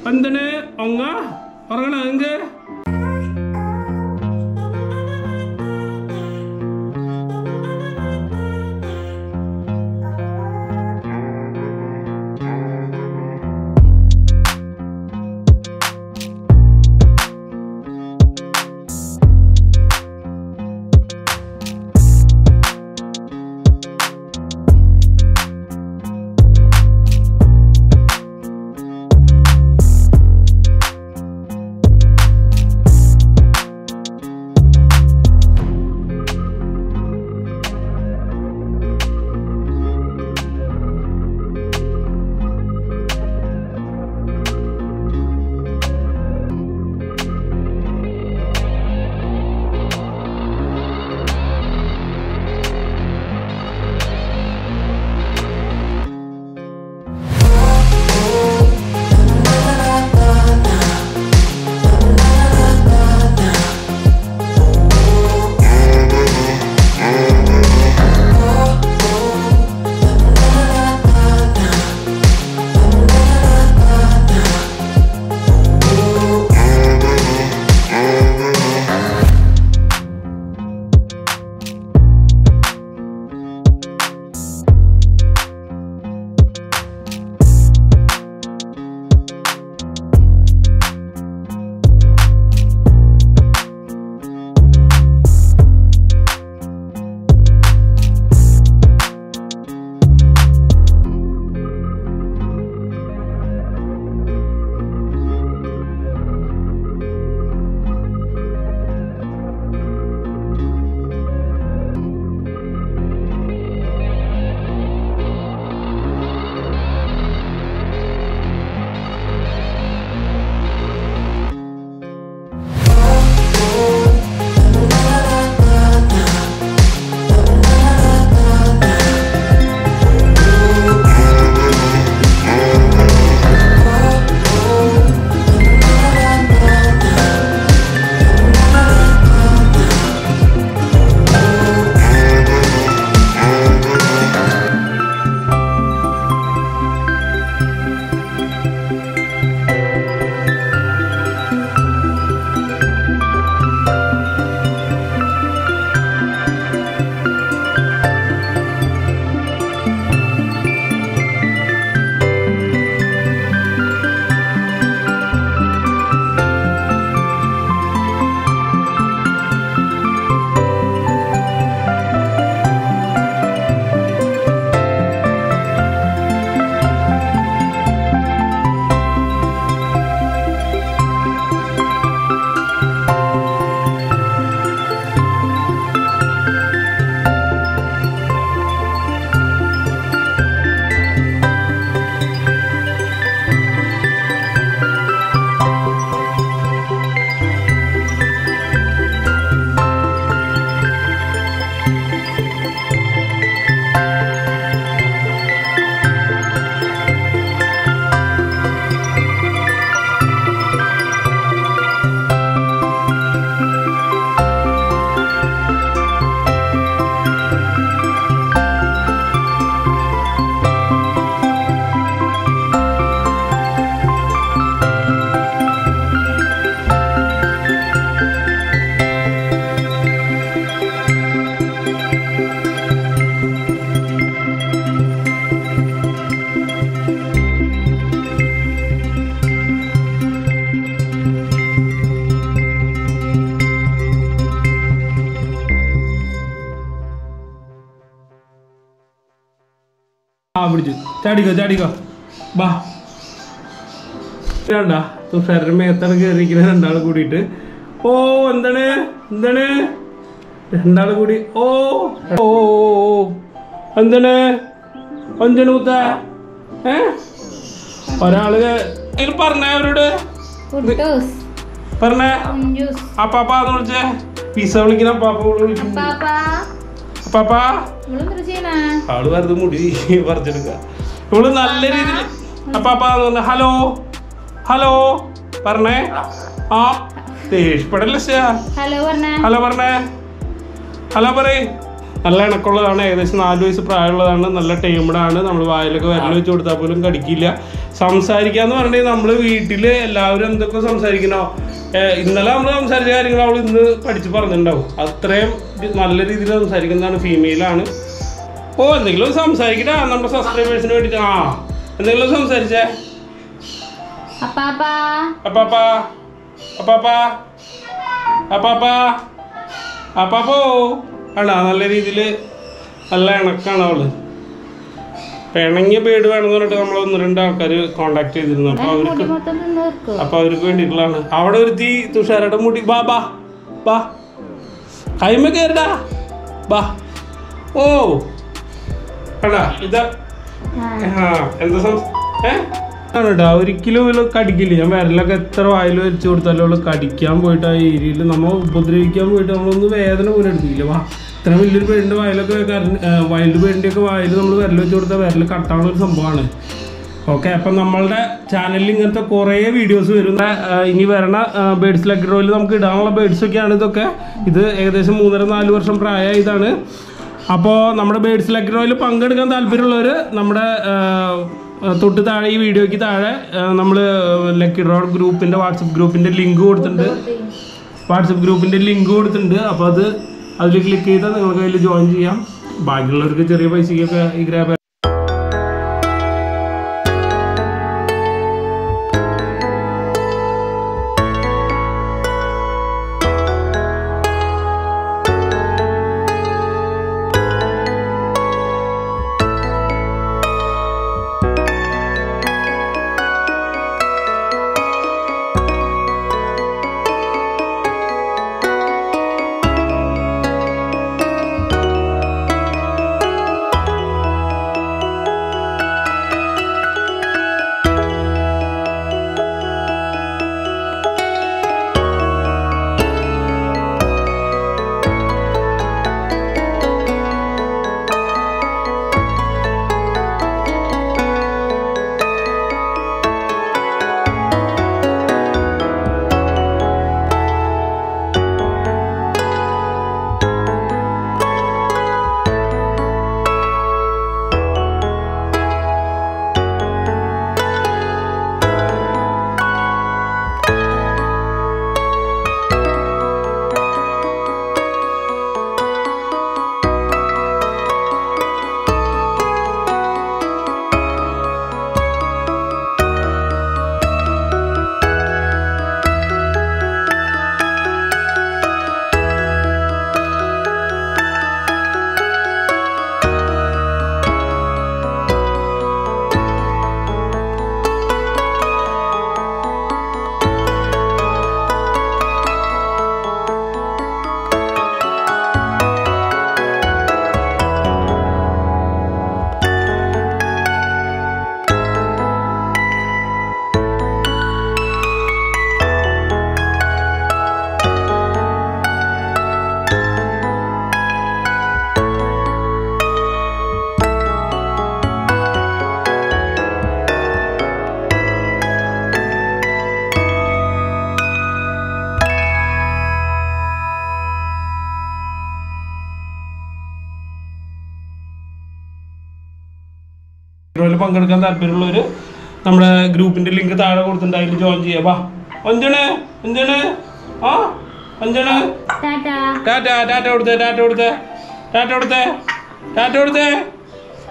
എന്താണ് ഒങ്ങ ഉറങ്ങണ എങ്ക് പിടിച്ചു ചാടിക്കോ ചാടിക്കോ ബാ വേണ്ട തുഷാരുടെ മേത്താണ് കയറിയിരിക്കുന്ന രണ്ടാൾ കൂടിയിട്ട് ഓ എന്താണ് എന്താണ് രണ്ടാൾ കൂടി ഓ ഓ എന്താണ് എന്താണ് മുത്ത ഒരാള് പറഞ്ഞ അവരോട് പറഞ്ഞേ അപ്പാപ്പാന്ന് വിളിച്ചേ പിസ വിളിക്കുന്ന അപ്പാപ്പ വിളിക്കും അപ്പാപ്പാ ആള് വെറുതെ മുടി പറിച്ചെടുക്ക ഇവള് നല്ല രീതിയിൽ അപ്പാപ്പാന്ന് പറഞ്ഞ ഹലോ ഹലോ പറഞ്ഞേ ആ ദേഷ്യപ്പെടല്ലേ ഹലോ പറഞ്ഞേ ഹലോ പറയ് നല്ല ഇണക്കമുള്ളതാണ്. ഏകദേശം 4 വയസ്സ് പ്രായമുള്ളതാണ്. നല്ല ടൈംഡാണ്. നമ്മൾ വായിലൊക്കെ വിരൽ വെച്ച് കൊടുത്താൽ പോലും കടിക്കില്ല. സംസാരിക്കാന്ന് പറഞ്ഞിട്ടുണ്ടെങ്കിൽ നമ്മൾ വീട്ടിൽ എല്ലാവരും എന്തൊക്കെ സംസാരിക്കണോ, ഇന്നലെ നമ്മൾ സംസാരിച്ച കാര്യങ്ങൾ അവൾ ഇന്ന് പഠിച്ച് പറഞ്ഞിട്ടുണ്ടാവും. അത്രയും നല്ല രീതിയിൽ സംസാരിക്കുന്നതാണ്. ഫീമെയിലാണ്. ഓ എന്തെങ്കിലും സംസാരിക്കട്ടാ നമ്മുടെ സബ്സ്ക്രൈബേഴ്സിന് വേണ്ടിയിട്ട്. ആ എന്തെങ്കിലും സംസാരിച്ചേ. അപ്പാപ്പാ അപ്പാപ്പാ അപ്പാപ്പാ അപ്പാപ്പാ അപ്പാപ്പോ ആണോ. നല്ല രീതിയിൽ നല്ല ഇണക്കാണ് അവള്. പിണങ്ങിയ ബേഡ് വേണമെന്ന് പറഞ്ഞിട്ട് നമ്മൾ 1-2 ആൾക്കാർ കോണ്ടാക്ട് ചെയ്തിരുന്നു. അപ്പൊ അവർക്ക് വേണ്ടിയിട്ടുള്ളതാണ്. അവിടെ ഒരുത്തി തുഷാരയുടെ മുടി ബാ ബാ ബാ കൈമ കയറടാ ബാ. ഓ ആടാ ഇതാ എന്താ കേട്ടോ. ഒരിക്കലും ഇവള് കടിക്കില്ല. ഞാൻ വിരലൊക്കെ എത്ര വായിൽ വെച്ച് കൊടുത്താലും അവള് കടിക്കാൻ പോയിട്ട് ആ ഏരിയയിൽ നമ്മൾ ഉപദ്രവിക്കാൻ പോയിട്ട് നമ്മളൊന്ന് വേദന പോലും എടുക്കില്ല. വാ ഇത്ര വലിയൊരു പേടിൻ്റെ വായിലൊക്കെ വൈൽഡ് പേടിൻ്റെയൊക്കെ വായിൽ നമ്മൾ വിരൽ വെച്ച് കൊടുത്താൽ വിരൽ കട്ടാവുന്ന ഒരു സംഭവമാണ്. ഓക്കെ, അപ്പം നമ്മളുടെ ചാനലിൽ ഇങ്ങനത്തെ കുറേ വീഡിയോസ് വരുന്ന ഇനി വരണ ബേഡ്സ് ലക്കി ഡ്രോയിൽ നമുക്ക് ഇടാനുള്ള ബേഡ്സൊക്കെയാണ് ഇതൊക്കെ. ഇത് ഏകദേശം 3-4 വർഷം പ്രായമായ ഇതാണ്. അപ്പോൾ നമ്മുടെ ബേഡ്സ് ലക്കി ഡ്രോയിൽ പങ്കെടുക്കാൻ താല്പര്യമുള്ളവർ നമ്മുടെ തൊട്ട് താഴെ ഈ വീഡിയോയ്ക്ക് താഴെ നമ്മൾ ലക്കി ഡ്രോ ഗ്രൂപ്പിൻ്റെ വാട്സപ്പ് ഗ്രൂപ്പിൻ്റെ ലിങ്ക് കൊടുത്തിട്ടുണ്ട്. അപ്പോൾ അതിൽ ക്ലിക്ക് ചെയ്താൽ നിങ്ങൾക്ക് അതിൽ ജോയിൻ ചെയ്യാം. ബാക്കിയുള്ളവർക്ക് ചെറിയ പൈസയ്ക്കൊക്കെ ഈ ഗ്രാബ് പങ്കെടുക്കാൻ താല്പര്യമുള്ളവർ നമ്മുടെ ഗ്രൂപ്പിന്റെ ലിങ്ക് താഴെ കൊടുത്തിട്ടുണ്ട്. അതിൽ ജോയിൻ ചെയ്യാം. വാ അഞ്ചണ് ആ അഞ്ചണ് ടാറ്റ കൊടുത്തേ.